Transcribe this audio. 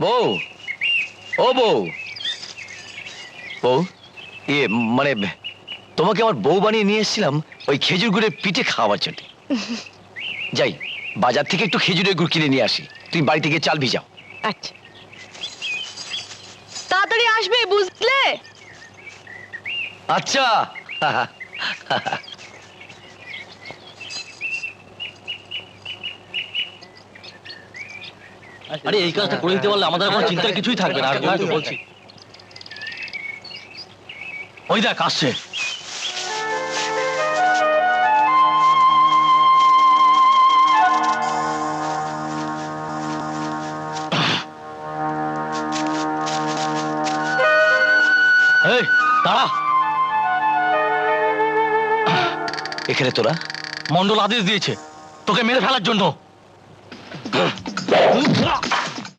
বউ, ও বউ, বউ, মানে তোমাকে আমার বউ বানিয়ে নিয়ে এসেছিলাম ওই খেজুর গুড়ের পিঠে খাওয়ার জন্য। যাই বাজার থেকে একটু খেজুরের গুড় কিনে নিয়ে আসি, তুমি বাড়ি থেকে চাল ভিজাও। আচ্ছা, তাড়াতাড়ি আসবে বুঝলে। আচ্ছা। আরে এই কাজটা করে দিতে পারলে আমাদের কোনো চিন্তার কিছুই থাকবে না। আর বলছি ওই দেখ আসছে। এই দাঁড়া। এখানে তোরা? মন্ডল আদেশ দিয়েছে তোকে মেরে ফেলার জন্য।